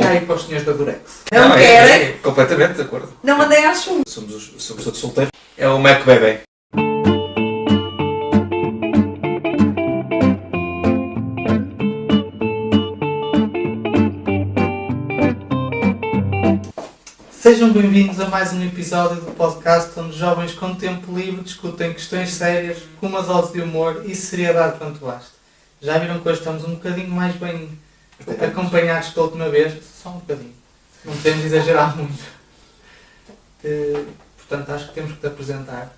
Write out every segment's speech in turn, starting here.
Diga aí para os senhores da Durex. Não querem? É completamente de acordo. Não mandei à chuva. Somos todos solteiros. É o Mac Bebé. Sejam bem-vindos a mais um episódio do podcast onde jovens com tempo livre discutem questões sérias com uma dose de humor e seriedade quanto basta. Já viram que hoje estamos um bocadinho mais bem acompanhados que a última vez? Só um bocadinho. Não podemos exagerar muito. Portanto, acho que temos que te apresentar.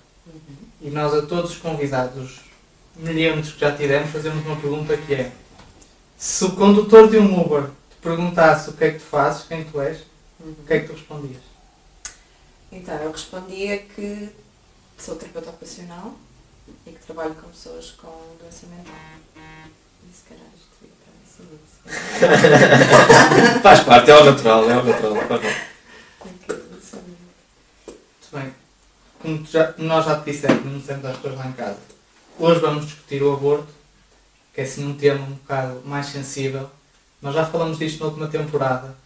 E nós a todos os convidados, os milhares que já tivemos, fazemos uma pergunta que é: se o condutor de um Uber te perguntasse o que é que tu fazes, quem tu és, o que é que tu respondias? Então, eu respondia que sou terapeuta ocupacional e que trabalho com pessoas com doença mental. E se calhar isto devia estar assim. Faz parte, é o natural. Faz parte. Muito bem. Como nós já te dissemos, não dissemos às pessoas lá em casa, hoje vamos discutir o aborto, que é assim um tema um bocado mais sensível. Nós já falamos disto na última temporada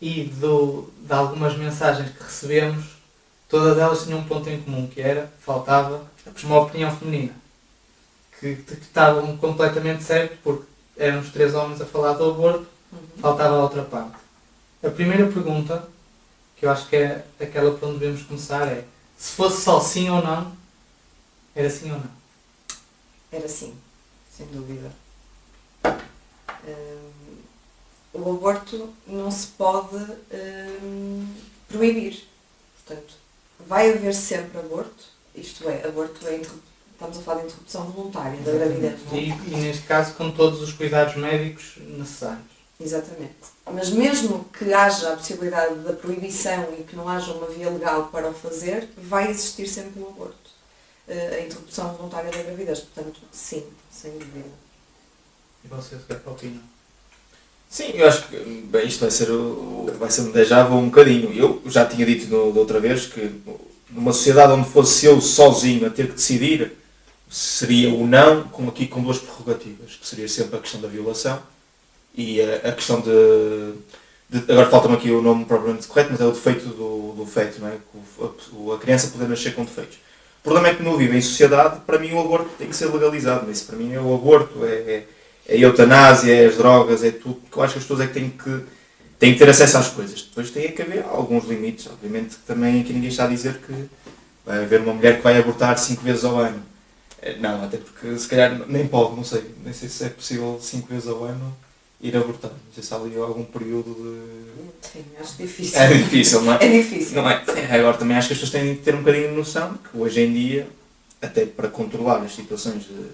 e de algumas mensagens que recebemos, todas elas tinham um ponto em comum, que era, faltava uma opinião feminina. Que estavam completamente certo, porque eram os três homens a falar do aborto, faltava a outra parte. A primeira pergunta, que eu acho que é aquela por onde devemos começar, é: se fosse só sim ou não, era sim ou não? Era sim, sem dúvida. O aborto não se pode proibir. Portanto, vai haver sempre aborto, isto é, aborto é estamos a falar de interrupção voluntária da gravidez. Não é? E neste caso com todos os cuidados médicos necessários. Exatamente. Mas mesmo que haja a possibilidade da proibição e que não haja uma via legal para o fazer, vai existir sempre o aborto. A interrupção voluntária da gravidez. Portanto, sim, sem dúvida. E vocês, o que é que opinam? Sim, eu acho que bem, isto vai ser um déjà vu um bocadinho. Eu já tinha dito da outra vez que numa sociedade onde fosse eu sozinho a ter que decidir, seria o não, com duas prerrogativas, que seria sempre a questão da violação e a questão de agora falta-me aqui o nome propriamente correto, mas é o defeito do feto, não é? A criança poder nascer com defeitos. O problema é que não vive em sociedade, para mim o aborto tem que ser legalizado, mas isso para mim é o aborto, é a eutanásia, é as drogas, é tudo, que eu acho que as pessoas é que têm que ter acesso às coisas. Depois tem que haver alguns limites, obviamente que também aqui ninguém está a dizer que vai haver uma mulher que vai abortar 5 vezes ao ano. Não, até porque se calhar nem pode, não sei, nem sei se é possível 5 vezes ao ano ir abortar. Não sei se há ali algum período de... Sim, acho difícil. É difícil, não é? É difícil. Não é? Agora também acho que as pessoas têm de ter um bocadinho de noção que hoje em dia, até para controlar as situações de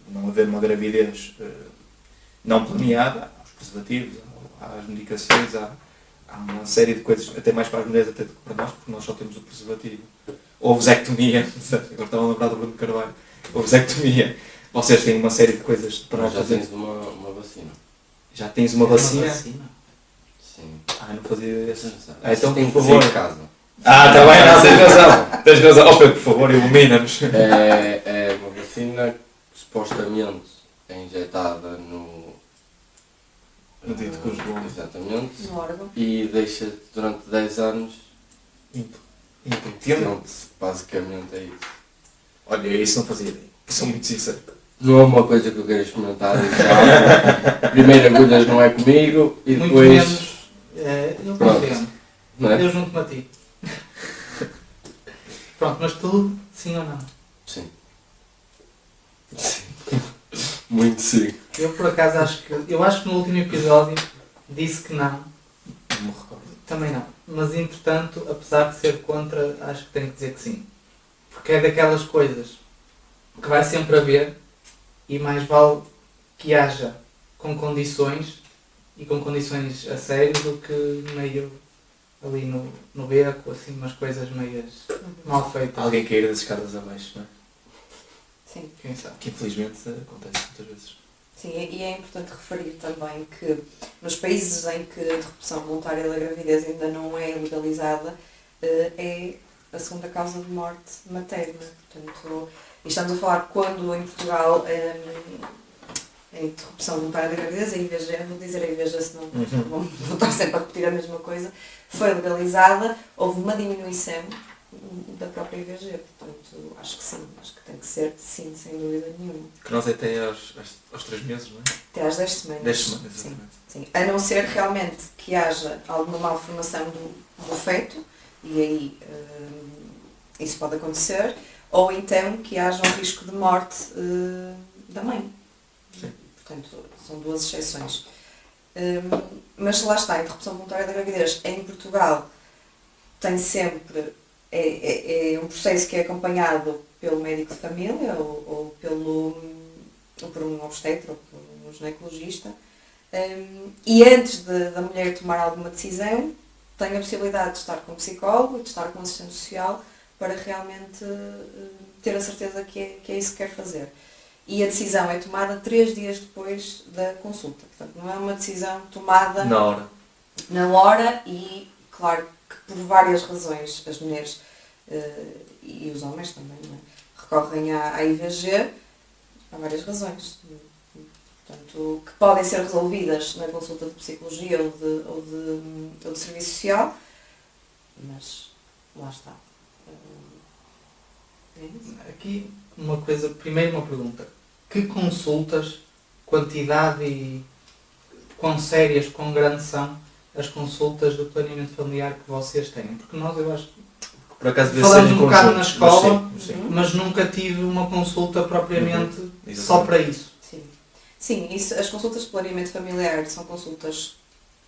não haver uma gravidez não planeada, há os preservativos, há as medicações, há uma série de coisas, até mais para as mulheres até do que para nós, porque nós só temos o preservativo. Ou vasectomia, agora estava a lembrar do Bruno Carvalho, ou vasectomia. Vocês têm uma série de coisas para nós já fazer. tens uma vacina. Já tens uma vacina? Sim. Não fazia essa. Então por tem favor. em casa. Está bem, não, tens razão. Tens razão. Oh, Pedro, por favor, ilumina-nos. É uma vacina que supostamente é injetada no dito cujo bom. exatamente. No órgão. E deixa durante 10 anos. Impotente. Pronto, basicamente é isso. Olha, isso não fazia ideia. Sou muito sincero. Não é uma coisa que eu quero experimentar. Já. Primeiro agulhas não é comigo e Muito depois. menos. Eu Pronto. compreendo. Não é? Eu junto-me a ti. Pronto, mas tu, sim ou não? Sim. Muito sim. Eu por acaso acho que no último episódio disse que não. Não me recordo. Também não. Mas entretanto, apesar de ser contra, acho que tenho que dizer que sim. Porque é daquelas coisas que vai sempre haver e mais vale que haja com condições e com condições a sério do que meio ali no beco, assim, umas coisas meias mal feitas. Alguém cair das escadas abaixo, não é? Sim. Quem sabe? Que infelizmente acontece muitas vezes. Sim, e é importante referir também que nos países em que a interrupção voluntária da gravidez ainda não é legalizada, é a segunda causa de morte materna. Portanto, e estamos a falar quando em Portugal a interrupção voluntária da gravidez, a IVG, vou dizer a IVG senão vou estar sempre a repetir a mesma coisa, foi legalizada, houve uma diminuição da própria IVG, portanto acho que sim, acho que tem que ser sim, sem dúvida nenhuma. Que nós até aos 3 meses, não é? Até às 10 semanas. 10 semanas, Sim, exatamente. sim. A não ser realmente que haja alguma malformação do feto, e aí isso pode acontecer, ou então que haja um risco de morte da mãe. Sim. Portanto, são duas exceções. Mas lá está, a interrupção voluntária da gravidez em Portugal tem sempre, é um processo que é acompanhado pelo médico de família ou por um obstetra ou por um ginecologista, e antes da mulher tomar alguma decisão tem a possibilidade de estar com um psicólogo e de estar com um assistente social para realmente ter a certeza que é isso que quer fazer. E a decisão é tomada 3 dias depois da consulta. Portanto, não é uma decisão tomada na hora e, claro, que por várias razões as mulheres e os homens também, não é? Recorrem à IVG, há várias razões. Portanto, que podem ser resolvidas na consulta de psicologia ou de serviço social, mas lá está. É isso. Aqui, uma coisa, primeiro uma pergunta. Que consultas, quantidade e quão sérias, quão grandes são as consultas do planeamento familiar que vocês têm? Porque nós, eu acho, Por acaso devia falamos ser em um bocado conjunto, na escola, mas sim. mas nunca tive uma consulta propriamente Exatamente. só para isso. Sim, isso, as consultas de planeamento familiar são consultas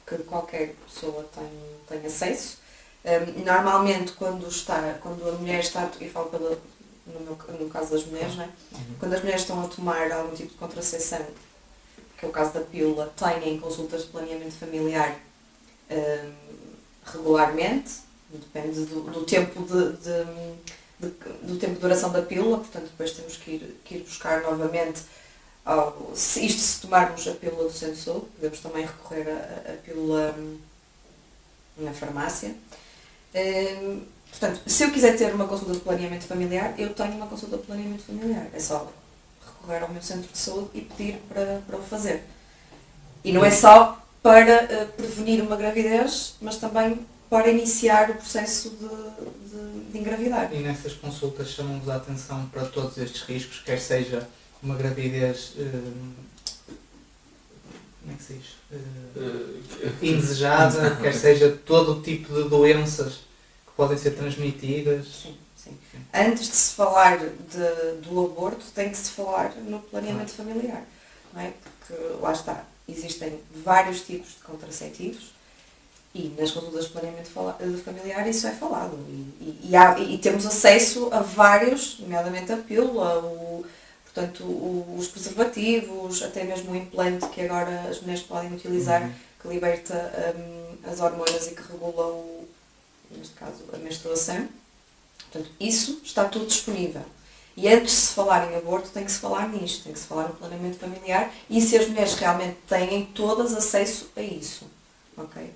que qualquer pessoa tem acesso. Normalmente, quando a mulher está, e falo no caso das mulheres, não é? Quando as mulheres estão a tomar algum tipo de contracepção, que é o caso da pílula, têm consultas de planeamento familiar regularmente, depende do tempo do tempo de duração da pílula, portanto depois temos que ir buscar novamente, se tomarmos a pílula do centro de saúde, podemos também recorrer à pílula na farmácia. Portanto, se eu quiser ter uma consulta de planeamento familiar, eu tenho uma consulta de planeamento familiar. É só recorrer ao meu centro de saúde e pedir para o fazer. E não é só para prevenir uma gravidez, mas também para iniciar o processo de engravidar. E nessas consultas chamamos a atenção para todos estes riscos, quer seja uma gravidez, como é que se diz? Indesejada, quer seja todo o tipo de doenças que podem ser transmitidas. Sim. Antes de se falar do aborto, tem que se falar no planeamento familiar, não é? Porque lá está, existem vários tipos de contraceptivos e nas consultas de planeamento familiar isso é falado e temos acesso a vários, nomeadamente a pílula, portanto, os preservativos, até mesmo o implante que agora as mulheres podem utilizar, que liberta as hormonas e que regula, neste caso, a menstruação. Portanto, isso está tudo disponível. E antes de se falar em aborto, tem que se falar nisto, tem que se falar no planeamento familiar e se as mulheres realmente têm todas acesso a isso. Ok?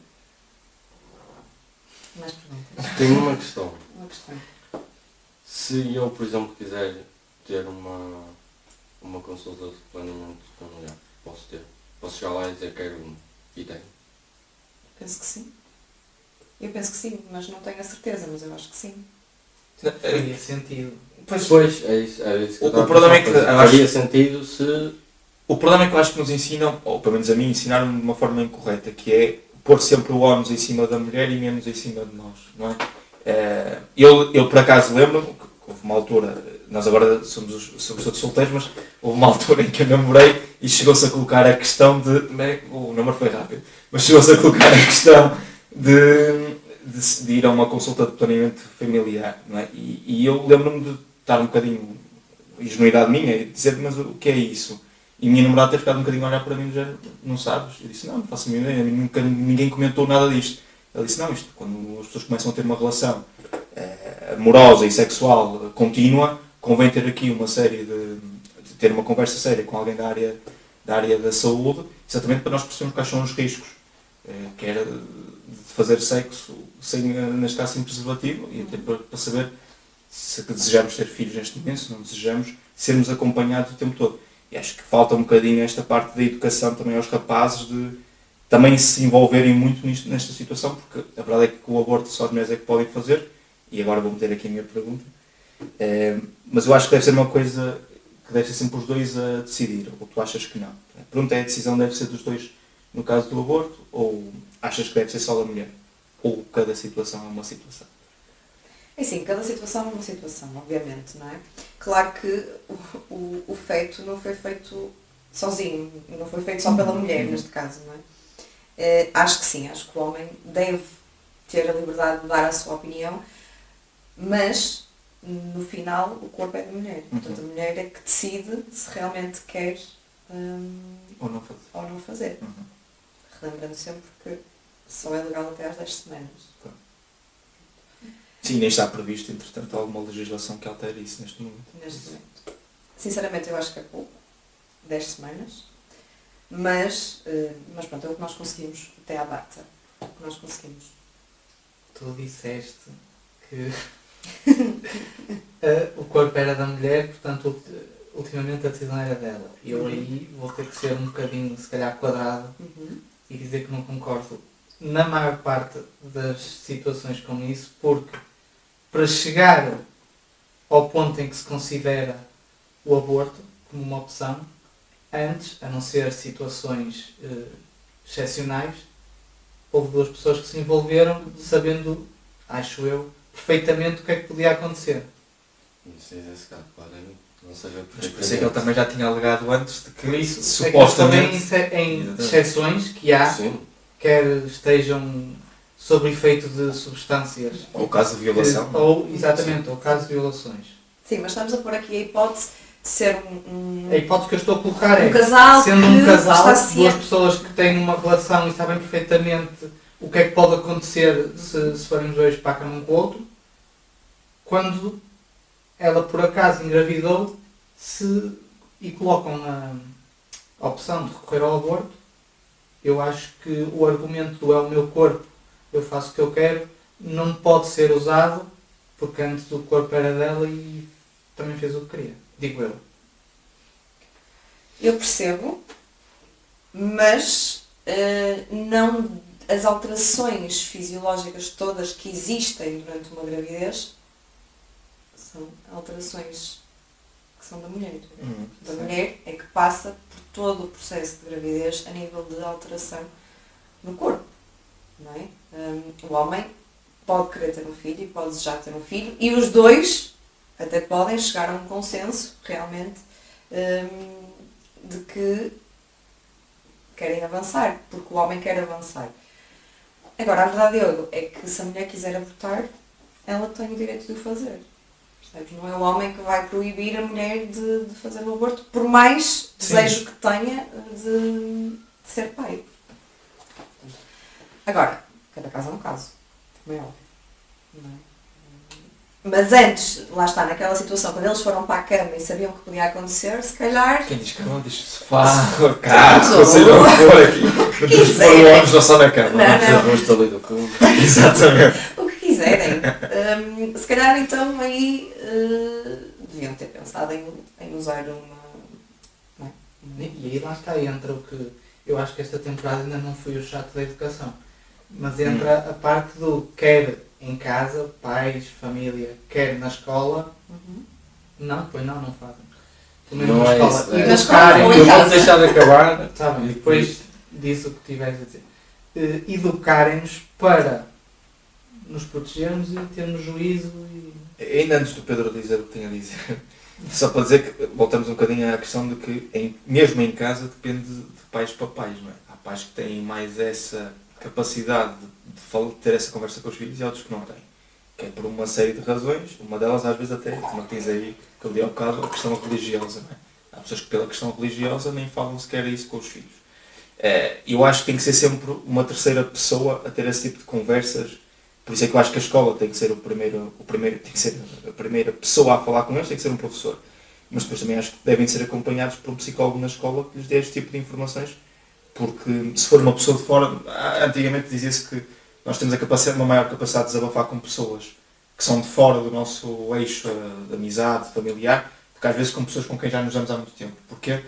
Mais perguntas? Tenho uma questão. Uma questão. Se eu, por exemplo, quiser ter uma consulta de planeamento familiar, posso ter? Posso chegar lá e dizer que quero uma e tenho? Penso que sim. Eu penso que sim, mas não tenho a certeza, mas eu acho que sim. Faria sentido. Pois, é isso que eu O problema é que faria sentido se... O problema é que eu acho que nos ensinam, ou pelo menos a mim, ensinaram de uma forma incorreta, que é pôr sempre o ónus em cima da mulher e menos em cima de nós, não é? Eu por acaso lembro-me que houve uma altura, nós agora somos todos solteiros, mas houve uma altura em que eu namorei e chegou-se a colocar a questão de... O namoro foi rápido, mas chegou-se a colocar a questão de ir a uma consulta de planeamento familiar, não é? E eu lembro-me de estar um bocadinho, ingenuidade minha, e dizer, mas o que é isso? E a minha namorada ter ficado um bocadinho a olhar para mim e dizer, não sabes? Eu disse, não faço a minha ideia, ninguém comentou nada disto. Ela disse, não, isto, quando as pessoas começam a ter uma relação amorosa e sexual contínua, convém ter aqui uma série de ter uma conversa séria com alguém da área da saúde, exatamente para nós percebermos quais são os riscos, que era de fazer sexo sem, neste caso, sem preservativo, e até para saber se desejamos ter filhos neste momento, se não desejamos, sermos acompanhados o tempo todo. E acho que falta um bocadinho esta parte da educação também aos rapazes de também se envolverem muito nesta situação, porque a verdade é que o aborto só as mulheres é que podem fazer, e agora vou meter aqui a minha pergunta, mas eu acho que deve ser uma coisa que deve ser sempre os dois a decidir, ou tu achas que não? A pergunta é: a decisão deve ser dos dois no caso do aborto, ou achas que deve ser só da mulher? Ou cada situação é uma situação? É assim, cada situação é uma situação, obviamente, não é? Claro que o feito não foi feito sozinho, não foi feito só pela mulher, neste caso, não é? Acho que sim, acho que o homem deve ter a liberdade de dar a sua opinião, mas no final o corpo é da mulher. Portanto, a mulher é que decide se realmente quer Ou não fazer? ou não fazer. Relembrando sempre que só é legal até às 10 semanas. Sim, nem está previsto, entretanto, alguma legislação que altere isso neste momento. Neste momento. Sinceramente, eu acho que é pouco. 10 semanas. Mas pronto, é o que nós conseguimos até à data. É o que nós conseguimos. Tu disseste que o corpo era da mulher, portanto, ultimamente a decisão era dela. E eu aí vou ter que ser um bocadinho, se calhar, quadrado e dizer que não concordo na maior parte das situações com isso, porque para chegar ao ponto em que se considera o aborto como uma opção, antes, a não ser situações excepcionais, houve duas pessoas que se envolveram sabendo, acho eu, perfeitamente o que é que podia acontecer. Isso é esse caso, claramente. Não seja Mas por isso é que ele também já tinha alegado antes de que, Por isso, supostamente... em exceções que há, Sim. quer estejam sob efeito de substâncias, Ou o caso de violação. Exatamente, ou caso de violações. Sim, mas estamos a pôr aqui a hipótese de ser A hipótese que eu estou a colocar é, casal sendo que um casal, está duas pessoas que têm uma relação e sabem perfeitamente o que é que pode acontecer se forem os dois para a cama um com o outro, quando ela por acaso engravidou e colocam a opção de recorrer ao aborto, eu acho que o argumento do é o meu corpo, eu faço o que eu quero, não pode ser usado, porque antes o corpo era dela e também fez o que queria. Digo eu. Eu percebo, mas não as alterações fisiológicas todas que existem durante uma gravidez são alterações que são da mulher. Da mulher é que passa por todo o processo de gravidez a nível de alteração no corpo, não é? O homem pode querer ter um filho e pode desejar ter um filho, e os dois até podem chegar a um consenso realmente de que querem avançar, porque o homem quer avançar. Agora, a verdade é que se a mulher quiser abortar, ela tem o direito de o fazer. Percebes? Não é o homem que vai proibir a mulher de fazer o aborto, por mais desejo que tenha de ser pai. Agora, cada caso é um caso, como é óbvio. Não é? Mas antes, lá está, naquela situação, quando eles foram para a cama e sabiam o que podia acontecer, se calhar... Quem diz cama, diz sofá, carro, se não for aqui. Se for o homem, só na cama. Não. Rosto ali do fundo. Exatamente. O que quiserem. Se calhar então aí deviam ter pensado em usar uma... Não é? E aí lá está, entra o que... Eu acho que esta temporada ainda não foi o chato da educação. Mas entra a parte do quer em casa, pais, família, quer na escola. Não, pois não fazem. Pelo menos Não na é escola. isso, é. Na escola ou em Eu casa. vou deixar de acabar. Está bem, depois disso o que tiveres a dizer. Educarem-nos para nos protegermos e termos juízo e... Ainda antes do Pedro dizer o que tem a dizer, só para dizer que voltamos um bocadinho à questão de que mesmo em casa depende de pais para pais, não é? Há pais que têm mais essa capacidade de ter essa conversa com os filhos e outros que não têm. Que é por uma série de razões, uma delas às vezes até, como diz aí, que eu li ao bocado, a questão religiosa, não é? Há pessoas que pela questão religiosa nem falam sequer isso com os filhos. Eu acho que tem que ser sempre uma terceira pessoa a ter esse tipo de conversas. Por isso é que eu acho que a escola tem que ser tem que ser a primeira pessoa a falar com eles, tem que ser um professor. Mas depois também acho que devem ser acompanhados por um psicólogo na escola que lhes dê este tipo de informações, porque se for uma pessoa de fora, antigamente dizia-se que nós temos uma maior capacidade de desabafar com pessoas que são de fora do nosso eixo de amizade, familiar, do que às vezes com pessoas com quem já nos damos há muito tempo. Porquê?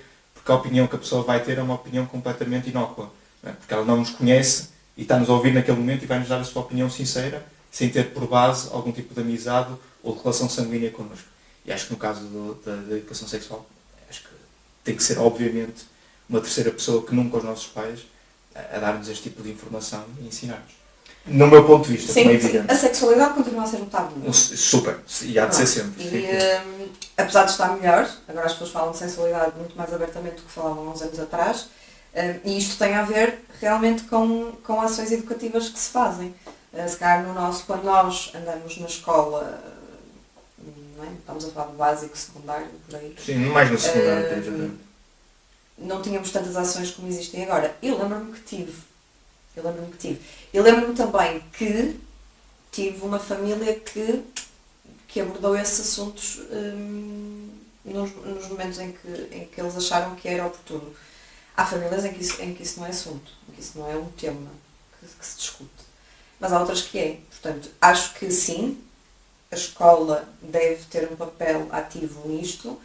porque a opinião que a pessoa vai ter é uma opinião completamente inócua, não é? Porque ela não nos conhece e está-nos a ouvir naquele momento e vai-nos dar a sua opinião sincera, sem ter por base algum tipo de amizade ou de relação sanguínea connosco. E acho que no caso da educação sexual, acho que tem que ser, obviamente, uma terceira pessoa que nunca os nossos pais a dar-nos este tipo de informação e ensinar-nos. No meu ponto de vista, como é Sim, evidente. a sexualidade continua a ser um tabu. Super, e há de ser sempre. E apesar de estar melhor, agora as pessoas falam de sexualidade muito mais abertamente do que falavam há uns anos atrás, e isto tem a ver realmente com ações educativas que se fazem. Se calhar quando nós andamos na escola, não é? Estamos a falar de básico, secundário, por aí. Sim, mais no secundário. Não tínhamos tantas ações como existem agora. Eu lembro-me que tive. Eu lembro-me também que tive uma família que abordou esses assuntos nos momentos em que eles acharam que era oportuno. Há famílias em que isso não é assunto, em que isso não é um tema que se discute. Mas há outras que é. Portanto, acho que sim, a escola deve ter um papel ativo nisto,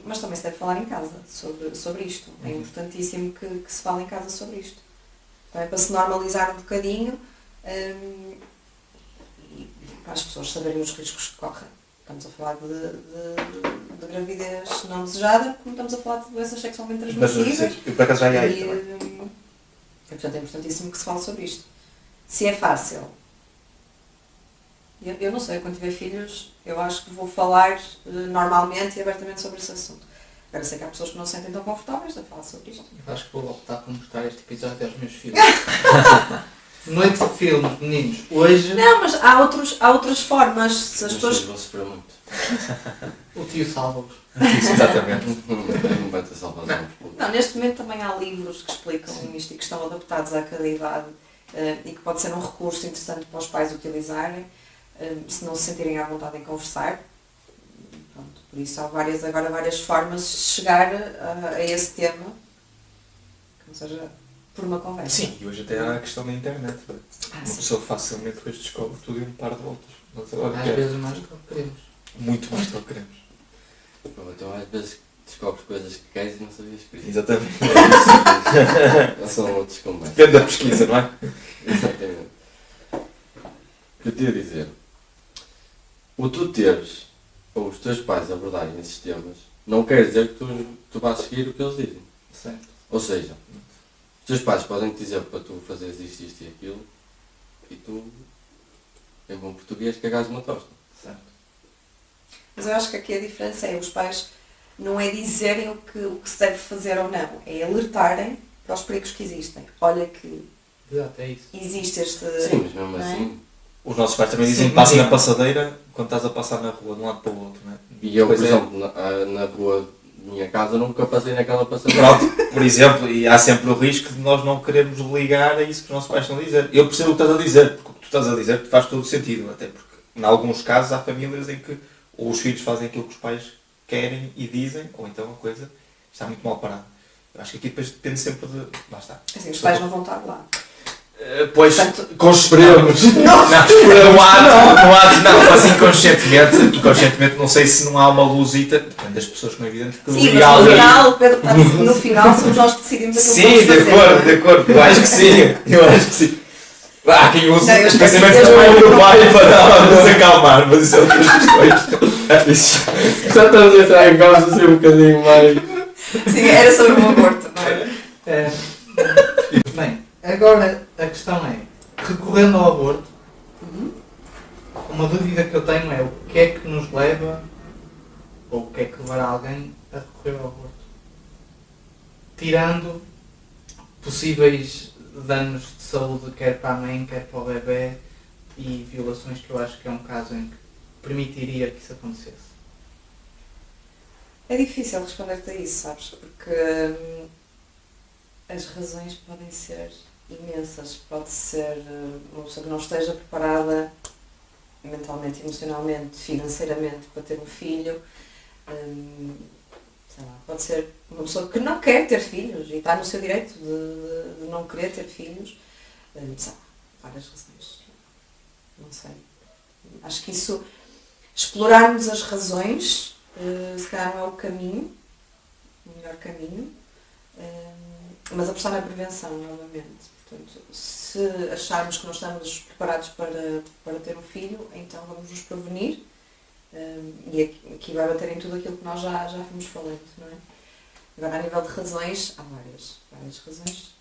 mas também se deve falar em casa sobre isto. É importantíssimo que se fale em casa sobre isto. Então, é para se normalizar um bocadinho e para as pessoas saberem os riscos que correm. Estamos a falar de gravidez não desejada, como estamos a falar de doenças sexualmente transmissíveis. Eu por acaso já ia aí também. Portanto, é importantíssimo que se fale sobre isto. Se é fácil, eu não sei, quando tiver filhos, eu acho que vou falar normalmente e abertamente sobre esse assunto. Agora sei que há pessoas que não se sentem tão confortáveis a falar sobre isto. Eu acho que vou optar por mostrar este episódio aos meus filhos. Noite de filmes, meninos. Hoje Não, mas há outras formas. Se as Os pessoas... filhos vão sofrer muito. o tio salva-vos. Exatamente. Não vai ter salvação. Não, neste momento também há livros que explicam isto e que estão adaptados à cada idade e que pode ser um recurso interessante para os pais utilizarem, se não se sentirem à vontade em conversar. Pronto, por isso há várias formas de chegar a esse tema, que não seja por uma conversa. Sim, e hoje até há a questão da internet. Uma Sim. pessoa facilmente depois descobre tudo em um par de voltas. Mas agora Às quer vezes mais do que queremos. muito mais do que queremos. Então às vezes descobres coisas que queres e não sabias que querias. Exatamente. Não são outros conversas. Depende da pesquisa, não é? Exatamente. O que eu te ia dizer? O tu teres, ou os teus pais abordarem esses temas, não quer dizer que tu vais seguir o que eles dizem. Certo. Ou seja, os teus pais podem te dizer para tu fazeres isto e aquilo, e tu, em bom português, cagares uma tosta. Certo. Mas eu acho que aqui a diferença é os pais não é dizerem o que se deve fazer ou não, é alertarem para os perigos que existem. Olha que Exato, é isso. existe este... Sim, mas mesmo não é? assim. Os nossos pais também dizem Sim, que passem sim. na passadeira quando estás a passar na rua, de um lado para o outro, não é? E eu, por Pois é. exemplo, na rua da minha casa nunca passei naquela passadeira. Pronto, por exemplo, e há sempre o risco de nós não querermos ligar a isso que os nossos pais estão a dizer. Eu percebo o que estás a dizer, porque o que tu estás a dizer faz todo o sentido, até porque em alguns casos há famílias em que ou os filhos fazem aquilo que os pais querem e dizem, ou então a coisa está muito mal parada. Eu acho que aqui depois depende sempre de... Lá está. Assim, os pais não vão estar lá. Pois, Portanto, esperemos. Não, mas inconscientemente, não sei se não há uma luzita, depende das pessoas, como é evidente, que Sim, liga mas no alguém. final, Pedro, no final somos nós que decidimos aquilo que Sim, vamos fazer. de acordo, eu acho que sim, Há quem use Não, eu os estou pensamentos a do dizer- pai do pai para nos acalmar, mas isso é outras questões. Já estamos a entrar em causa assim um bocadinho mais. Sim, era sobre o aborto, não era? Bem, agora a questão é, recorrendo ao aborto, uma dúvida que eu tenho é o que é que nos leva, ou o que é que levará alguém a recorrer ao aborto? Tirando possíveis danos de saúde, quer para a mãe, quer para o bebê, e violações, que eu acho que é um caso em que permitiria que isso acontecesse. É difícil responder-te a isso, sabes? Porque as razões podem ser imensas. Pode ser uma pessoa que não esteja preparada mentalmente, emocionalmente, financeiramente para ter um filho. Sei lá, pode ser uma pessoa que não quer ter filhos e está no seu direito de não querer ter filhos. Sei lá, várias razões. Não sei. Acho que isso, explorarmos as razões, se calhar não é o caminho, o melhor caminho, mas apostar na prevenção, novamente. Portanto, se acharmos que não estamos preparados para ter um filho, então vamos nos prevenir, e aqui vai bater em tudo aquilo que nós já fomos falando, não é? Agora, a nível de razões, há várias razões.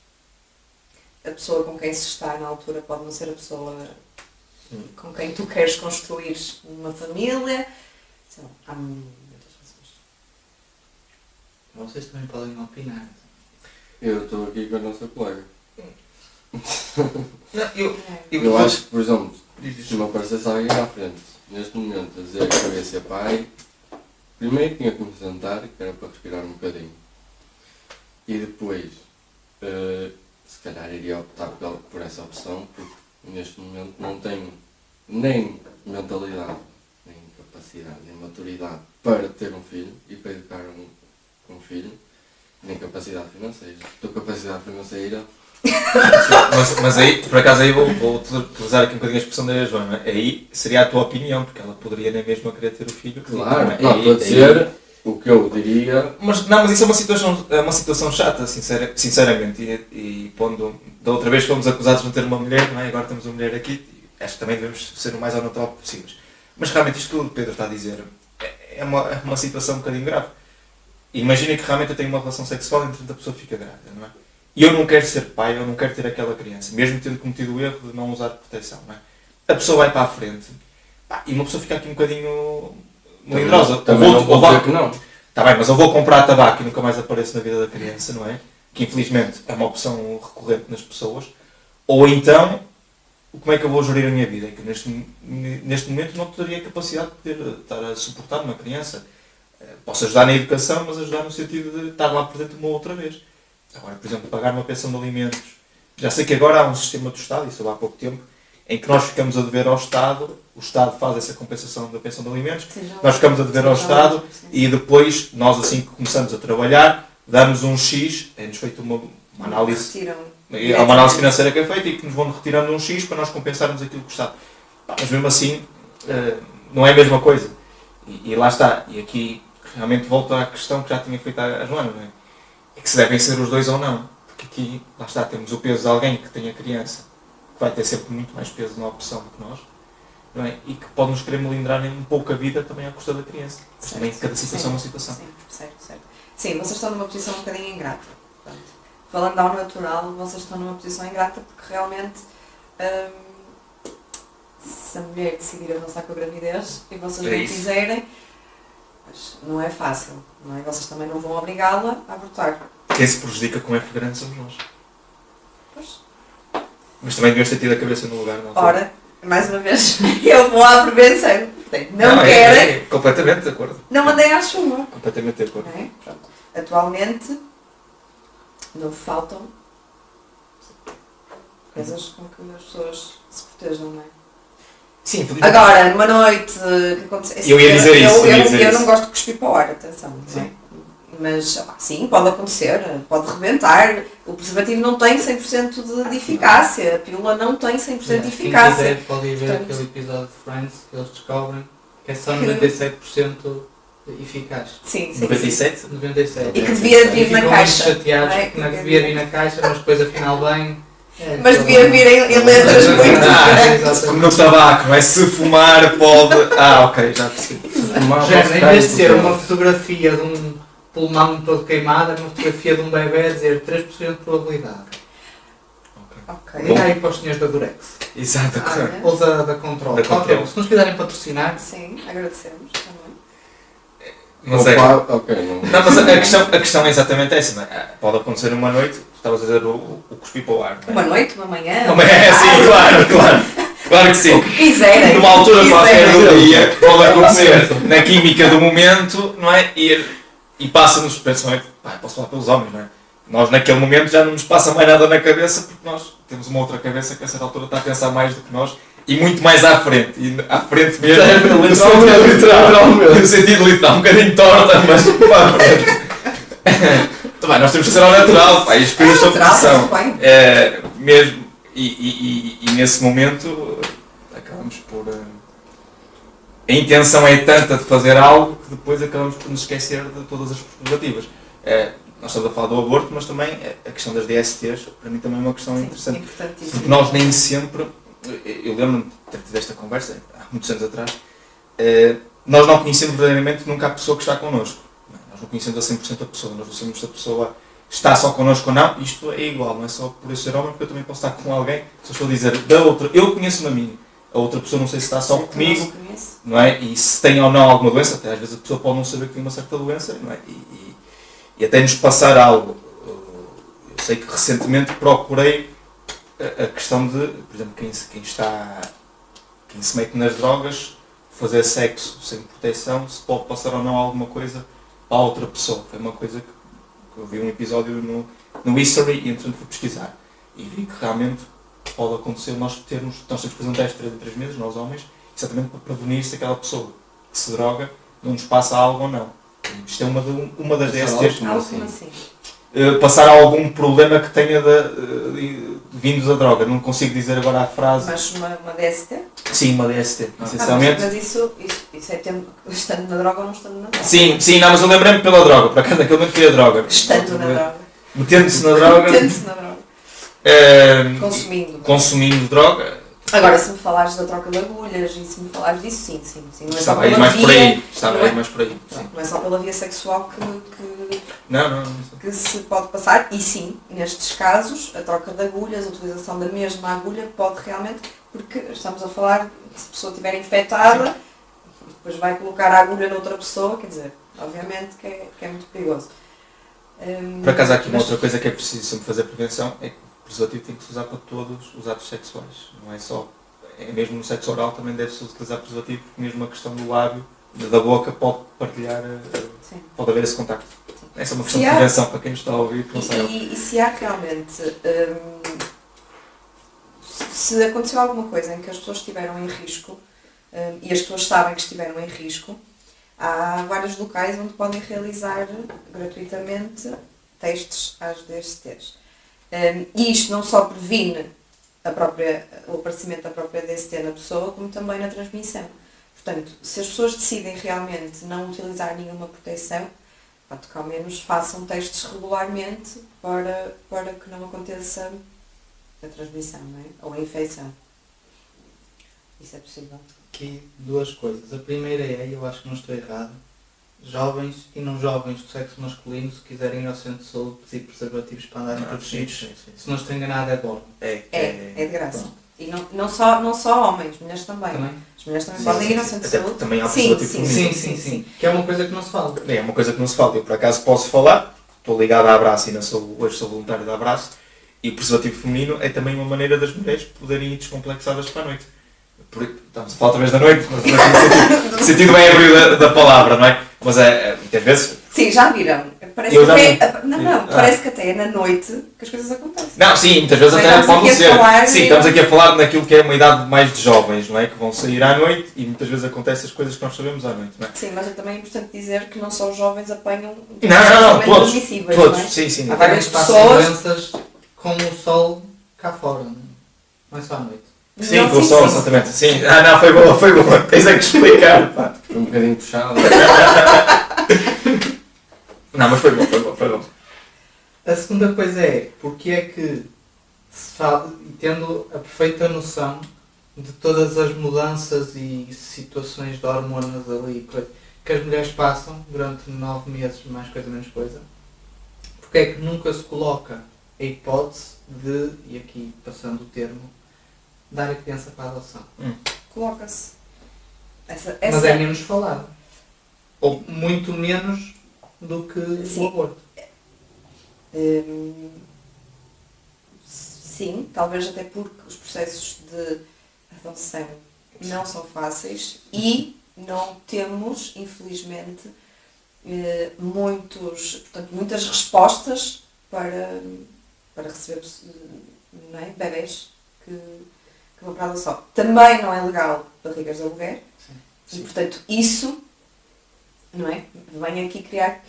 A pessoa com quem se está na altura pode não ser a pessoa com quem tu queres construir uma família. Sei lá, há muitas razões. Vocês também podem opinar. Eu estou aqui com a nossa colega. Não, Eu acho que, por exemplo, Diz. se me aparecesse alguém à frente, neste momento, a dizer que eu ia ser pai, primeiro tinha que me sentar, que era para respirar um bocadinho. E depois, se calhar iria optar por essa opção, porque neste momento não tenho nem mentalidade, nem capacidade, nem maturidade para ter um filho e para educar um filho, nem capacidade financeira. Tua capacidade financeira... Mas aí, por acaso, aí vou utilizar aqui um bocadinho a expressão da Joana. Aí seria a tua opinião, porque ela poderia nem mesmo querer ter o filho. Claro, Aí- não, estou a dizer o que eu diria... Mas isso é uma situação chata, sinceramente. E pondo, da outra vez fomos acusados de não ter uma mulher, não é? Agora temos uma mulher aqui, e acho que também devemos ser o mais ao natural possível. Mas realmente isto tudo que o Pedro está a dizer é uma situação um bocadinho grave. Imagina que realmente eu tenho uma relação sexual e entretanto a pessoa fica grávida, não é? E eu não quero ser pai, eu não quero ter aquela criança, mesmo tendo cometido o erro de não usar proteção, não é? A pessoa vai para a frente, pá, e uma pessoa fica aqui um bocadinho melindrosa. Também não vou dizer que não. Está bem, mas eu vou comprar tabaco e nunca mais apareço na vida da criança, não é? Que infelizmente é uma opção recorrente nas pessoas. Ou então, como é que eu vou gerir a minha vida? É que neste momento não teria capacidade de poder estar a suportar uma criança. Posso ajudar na educação, mas ajudar no sentido de estar lá presente uma outra vez. Agora, por exemplo, pagar uma pensão de alimentos. Já sei que agora há um sistema do Estado, isso há pouco tempo, em que nós ficamos a dever ao Estado, o Estado faz essa compensação da pensão de alimentos, nós ficamos a dever ao Estado e depois, nós assim que começamos a trabalhar, damos um X, é-nos feita uma análise, há uma análise financeira que é feita e que nos vão retirando um X para nós compensarmos aquilo que o Estado. Mas mesmo assim, não é a mesma coisa. E lá está, e aqui realmente volta à questão que já tinha feito a Joana, não é? É que se devem ser os dois ou não. Porque aqui, lá está, temos o peso de alguém que tem a criança, que vai ter sempre muito mais peso na opção do que nós, não é? E que pode nos querer melindrar um pouco a vida também à custa da criança. Mas também cada situação é uma situação. Sim, certo. Sim, vocês estão numa posição um bocadinho ingrata. Portanto, falando ao natural, vocês estão numa posição ingrata porque realmente se a mulher decidir avançar com a gravidez e vocês não quiserem, mas não é fácil, não é? Vocês também não vão obrigá-la a abortar. Quem se prejudica com F grande somos nós. Pois. Mas também devias ter tido a cabeça no lugar, não? Ora, mais uma vez, eu vou à prevenção. Portanto, não querem, completamente de acordo. não mandem à chuva. Completamente de acordo. Não é? Pronto. Atualmente, não faltam coisas com que as pessoas se protejam, não é? Sim, infelizmente. Agora, numa noite que acontece... Eu ia dizer isso, Eu não gosto de cuspir para o ar, atenção, não é? Mas, sim, pode acontecer, pode rebentar. O preservativo não tem 100% de eficácia, a pílula não tem 100% de Quem eficácia. quiser pode ir ver Portanto, aquele episódio de Friends que eles descobrem que é só 97% eficaz. Sim. 97? 97. E que devia vir na Ficam caixa. muito chateados não é? porque não devia vir na caixa, mas depois afinal bem. Mas devia vir em letras muito grandes. Como no tabaco, não é? Se fumar pode... ok, já percebi. Já, em vez de ser uma fotografia de um pulmão todo queimado, é uma fotografia de um bebê a dizer 3% de probabilidade. Ok. Liga aí para os senhores da Durex. Exato, Olha. Ou da Control. Da Qualquer Control. um. Se nos quiserem patrocinar, Sim, agradecemos também. Mas é... Ok, não. Não, mas a questão é exatamente essa, não é? Pode acontecer uma noite, tu estavas a dizer o cuspir para o ar, não é? Uma noite, uma manhã. Não é assim, claro que sim. O que quiserem. Numa altura o que qualquer quiserem. do dia, pode acontecer na química do momento, não é? E passa-nos, principalmente, posso falar pelos homens, não é? Nós naquele momento já não nos passa mais nada na cabeça porque nós temos uma outra cabeça que a certa altura está a pensar mais do que nós e muito mais à frente. E à frente mesmo, no sentido literal, um bocadinho torta, mas para a frente. Então, bem, nós temos que ser ao natural, pá, e as coisas são como são. Mesmo, e nesse momento acabamos por... a intenção é tanta de fazer algo que depois acabamos por nos esquecer de todas as prerrogativas. Nós estamos a falar do aborto, mas também a questão das DSTs, para mim também é uma questão Sim, interessante. importantíssimo. Porque nós nem sempre, eu lembro-me de ter tido esta conversa há muitos anos atrás, nós não conhecemos verdadeiramente nunca a pessoa que está connosco. Nós não conhecemos a 100% a pessoa, nós não sabemos se a pessoa está só connosco ou não. Isto é igual, não é só por eu ser homem, porque eu também posso estar com alguém. Se eu estou a dizer da outra, eu conheço-me a mim, a outra pessoa não sei se está só comigo, não é? E se tem ou não alguma doença, até às vezes a pessoa pode não saber que tem uma certa doença, não é? E até nos passar algo. Eu sei que recentemente procurei a questão de, por exemplo, quem se mete nas drogas, fazer sexo sem proteção, se pode passar ou não alguma coisa para a outra pessoa. Foi uma coisa que eu vi um episódio no History e entretanto fui pesquisar. E vi que realmente pode acontecer nós temos que fazer um teste de 3 em 3 meses, nós homens, exatamente para prevenir se aquela pessoa que se droga não nos passa algo ou não. Isto é uma das DSTs. Algo assim. Passar algum problema que tenha vindo da droga. Não consigo dizer agora a frase. Mas uma DST? Sim, uma DST, essencialmente. Mas isso é tempo estando na droga ou não estando na droga? Sim, não, mas eu lembrei-me pela droga. Por acaso, naquele momento foi a droga. Estando na droga. Metendo-se na droga. Metendo-se na droga. Consumindo droga. Agora, se me falares da troca de agulhas e se me falares disso, sim. Não é Estava aí mais por aí. Não é só pela via sexual Não. que se pode passar. E sim, nestes casos, a troca de agulhas, a utilização da mesma agulha pode realmente, porque estamos a falar, se a pessoa estiver infectada, depois vai colocar a agulha noutra pessoa, quer dizer, obviamente que é muito perigoso. Por acaso há aqui uma outra coisa que é preciso sempre fazer prevenção, é que o preservativo tem que se usar para todos os atos sexuais, não é só, mesmo no sexo oral também deve-se utilizar preservativo, porque mesmo a questão do lábio, da boca, pode partilhar, pode haver esse contacto. Essa é uma questão de prevenção para quem nos está a ouvir, que não sabe. E se há realmente, se aconteceu alguma coisa em que as pessoas estiveram em risco, e as pessoas sabem que estiveram em risco, há vários locais onde podem realizar gratuitamente testes às DSTs. E isto não só previne o aparecimento da própria DST na pessoa, como também na transmissão. Portanto, se as pessoas decidem realmente não utilizar nenhuma proteção, que ao menos façam testes regularmente para que não aconteça a transmissão, não é? Ou a infecção. Isso é possível. Aqui duas coisas. A primeira é, eu acho que não estou errado, jovens e não jovens do sexo masculino, se quiserem ir ao centro de saúde pedir preservativos para andarem protegidos, Sim. se não estou enganado é bom. É de graça. Pronto. E não só homens, mulheres também. As mulheres também podem ir ao centro de Até saúde. porque também há preservativo feminino. Sim. Que é uma coisa que não se fala. É uma coisa que não se fala. Eu por acaso posso falar, estou ligado à Abraço e hoje sou voluntário da Abraço, e o preservativo feminino é também uma maneira das mulheres poderem ir descomplexadas para a noite. Estamos a falar outra vez da noite, mas no sentido bem abrido da palavra, não é? Mas muitas vezes... Sim, já viram. Parece que até é na noite que as coisas acontecem. Não, sim, muitas vezes até pode ser. Sim, estamos aqui a falar naquilo que é uma idade mais de jovens, não é? Que vão sair à noite e muitas vezes acontecem as coisas que nós sabemos à noite, não é? Sim, mas também é importante dizer que não só os jovens apanham não, todos, não é? sim. Há várias pessoas doenças com o sol cá fora, não é só à noite. Sim, com o sol, exatamente. Sim. Não, foi boa. Tens é que explicar, pá. Foi um bocadinho puxado. Não, mas foi bom. A segunda coisa é, porque é que se fala, tendo a perfeita noção de todas as mudanças e situações de hormonas ali que as mulheres passam durante 9 meses, mais coisa menos coisa, porque é que nunca se coloca a hipótese de, e aqui passando o termo, dar a criança para a adoção? Coloca-se. Mas é menos falado. Ou muito menos do que o aborto. Sim, talvez até porque os processos de adoção não são fáceis e não temos, infelizmente, muitas respostas para receber bebés que vão para a adoção. Também não é legal barrigas de aluguer e, portanto, isso, não é? Venho aqui criar,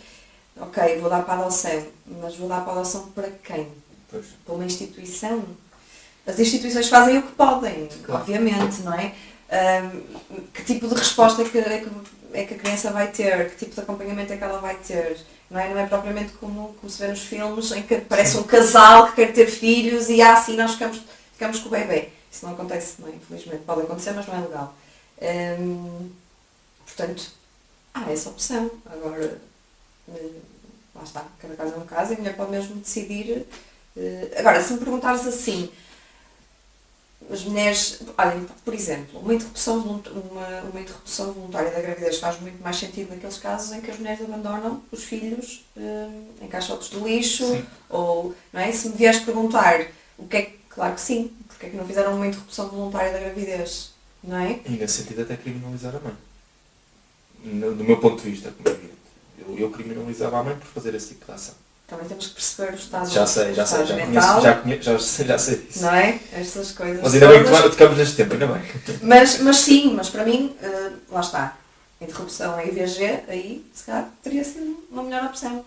ok, vou dar para a adoção, mas vou dar para a adoção para quem? Pois. Para uma instituição? As instituições fazem o que podem, claro. Obviamente, não é? Que tipo de resposta é que a criança vai ter? Que tipo de acompanhamento é que ela vai ter? Não é propriamente como se vê nos filmes, em que parece um casal que quer ter filhos e assim nós ficamos com o bebê. Isso não acontece, não é? Infelizmente pode acontecer, mas não é legal. Portanto, há essa opção. Agora, lá está, cada caso é um caso e a mulher pode mesmo decidir. Agora, se me perguntares assim, as mulheres, olhem, por exemplo, uma interrupção voluntária da gravidez faz muito mais sentido naqueles casos em que as mulheres abandonam os filhos em caixotes de lixo, Sim. ou, não é? Se me vieres perguntar o que é que, claro que sim, porque é que não fizeram uma interrupção voluntária da gravidez, não é? E nesse sentido até criminalizar a mãe. Do meu ponto de vista, como é evidente. Eu criminalizava a mãe por fazer esse tipo de ação. Também temos que perceber o estado Já sei, mental, já sei disso. não é? Estas coisas. Mas ainda bem que todas. tocamos neste tempo, ainda bem. Mas sim, mas para mim, lá está. Interrupção em IVG, aí se calhar teria sido uma melhor opção.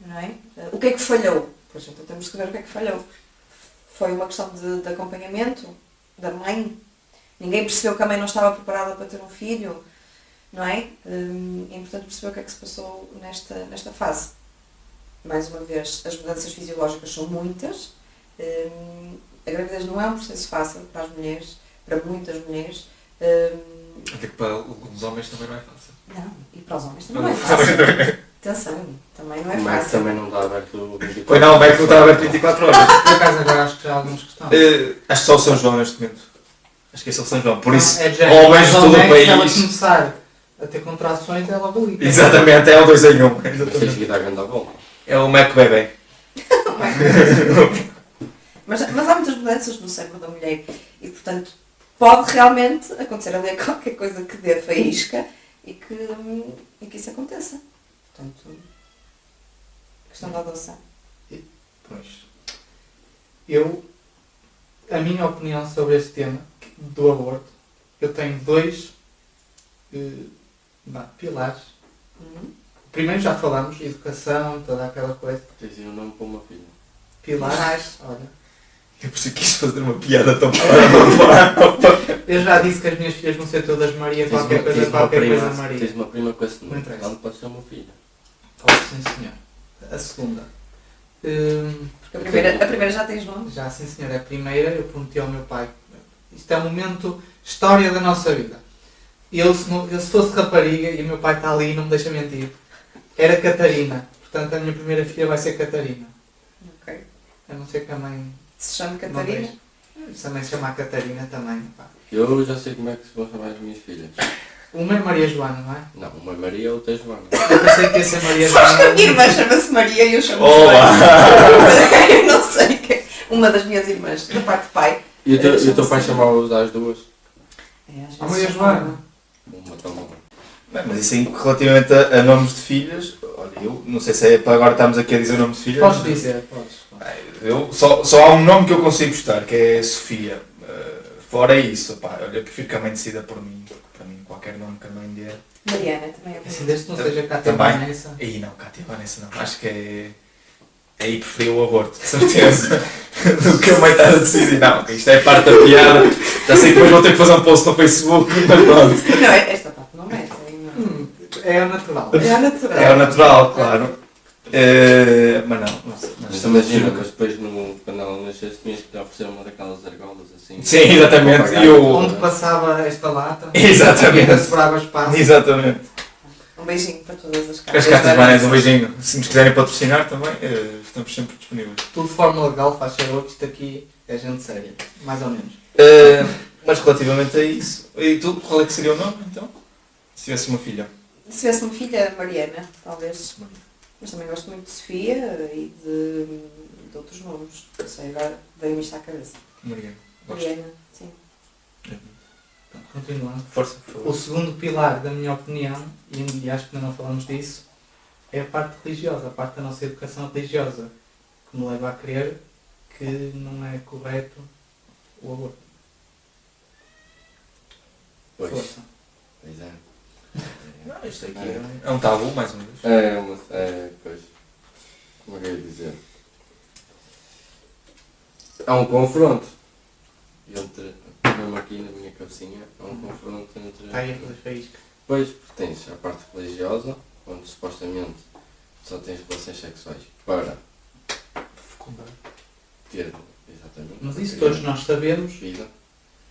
Não é? O que é que falhou? Pois então temos que ver o que é que falhou. Foi uma questão de acompanhamento da mãe. Ninguém percebeu que a mãe não estava preparada para ter um filho, não é? É importante perceber o que é que se passou nesta fase. Mais uma vez, as mudanças fisiológicas são muitas. A gravidez não é um processo fácil para as mulheres, para muitas mulheres. Até que para alguns homens também não é fácil. Não, e para os homens também não é fácil. Atenção, também não é O Mac fácil. também não está aberto 24 Pois não, o Mac não está aberto 24 horas. Por acaso agora acho que já há alguns que estão. Acho que só o São João neste momento. Acho que esse é o São João. Por isso, é de género, homens de mais ou todo o menos, Se ela país. começar a ter contrações, ela vai ali. Exatamente, é o 2 em 1. Mas tens que ir dar grande à volta. É o Mac Bebê. Mas há muitas mudanças no cérebro da mulher e, portanto, pode realmente acontecer ali qualquer coisa que dê faísca e que isso aconteça. Portanto, questão da adoção. Pois. A minha opinião sobre este tema do aborto, eu tenho dois pilares. O primeiro já falamos, educação, toda aquela coisa. Tens aí um nome para uma filha. Pilares, olha. Eu por isso quis fazer uma piada tão clara. Eu já disse que as minhas filhas vão ser todas Maria, qualquer coisa Maria. Tens uma prima com esse Não nome. interessa. Não pode ser uma filha. Sim, senhor. A segunda. Porque a primeira já tens nome. Já, sim, senhor. A primeira, eu prometi ao meu pai. Isto é um momento, história da nossa vida. Eu, se fosse rapariga, e o meu pai está ali e não me deixa mentir, era Catarina. Portanto, a minha primeira filha vai ser Catarina. Ok. A não ser que a mãe Se chama não Catarina. deixe. Se a mãe se chamar Catarina também. Pá. Eu já sei como é que se vão chamar as minhas filhas. Uma é Maria Joana, não é? Não, uma é Maria, outra é Joana. Eu pensei que ia ser Maria Sabes que a Joana. minha irmã chama-se Maria e eu chamo-me Olá! Joana. Eu não sei que uma das minhas irmãs, da parte de pai. E o teu pai Chama-se- chamava-os às duas? A Maria Joana. Uma toma. Bem, mas isso aí, relativamente a nomes de filhas, olha, eu não sei se é para agora estarmos aqui a dizer o nome de filhas. Podes dizer, podes. Só há um nome que eu consigo gostar, que é Sofia. Fora isso, pá, olha, prefiro que a mãe decida por mim, porque para mim qualquer nome que a mãe der. Mariana também é Assim, bonito. desde que não seja Cátia Também. Vanessa. Aí não, Cátia Vanessa não, acho que é. Aí preferi o aborto, de certeza. Do que a mãe estar a decidir. Não, isto é parte da piada. Já sei que depois vou ter que fazer um post no Facebook, mas pronto. Não, esta parte não mete. É o natural. É a natural. É o natural, claro. Mas não, Mas imagina, mas depois quando ela nascesse tinhas que lhe oferecer uma daquelas argolas assim. Sim, exatamente. Para pagar E o- toda. Onde passava esta lata. Exatamente. E ainda sobrava espaço. Exatamente. Um beijinho para todas as As cartas. cartas Vanessa, um beijinho. Se nos quiserem patrocinar também, estamos sempre disponíveis. Tudo de forma legal, faz favor, que isto aqui é gente séria. Mais ou menos. Mas relativamente a isso, e tu, qual é que seria o nome então? Se tivesse uma filha? Se tivesse uma filha, Mariana, talvez. Mas também gosto muito de Sofia e de outros nomes. Não sei, agora veio-me isto à cabeça. Maria. Gosto. Mariana, sim. Continuando. Força, por O favor. segundo pilar, da minha opinião, e acho que ainda não falamos disso, é a parte religiosa, a parte da nossa educação religiosa, que me leva a crer que não é correto o aborto. Pois. Força. Pois é. Não, isto aqui é um tabu, mais uma vez. Pois. Como é que eu ia dizer? Há um confronto entre, mesmo aqui na minha cabecinha, há um confronto entre. Está aí a fazer faísca. Pois, porque tens a parte religiosa, onde supostamente só tens relações sexuais para Fecundar. ter, exatamente, Mas isso ter todos nós sabemos vida.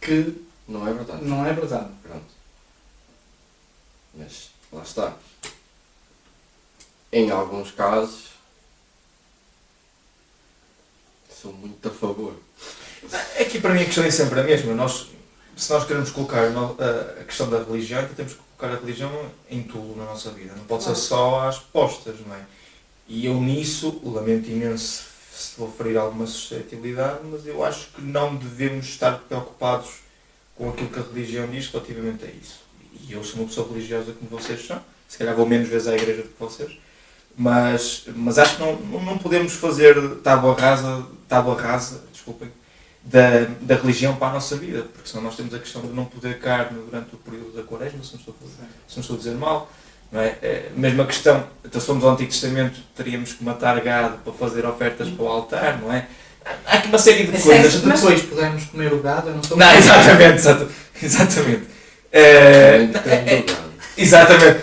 que Não é verdade. não é verdade. Pronto. Mas lá está. Em alguns casos sou muito a favor. Aqui para mim a questão é sempre a mesma. Se nós queremos colocar a questão da religião, então temos que colocar a religião em tudo na nossa vida. Não pode ser só às postas, não é? E eu nisso, lamento imenso se vou ferir alguma suscetibilidade, mas eu acho que não devemos estar preocupados com aquilo que a religião diz relativamente a isso. E eu sou uma pessoa religiosa como vocês são, se calhar vou menos vezes à igreja do que vocês, mas acho que não podemos fazer tábua rasa, desculpem, da religião para a nossa vida, porque senão nós temos a questão de não poder carne durante o período da quaresma, se não estou a dizer mal, não é? Mesma questão, então se formos ao Antigo Testamento teríamos que matar gado para fazer ofertas para o altar, não é? Há aqui uma série de Mas coisas. Mas depois podemos comer o gado, eu não sou Não, exatamente. Depende do gado. Exatamente.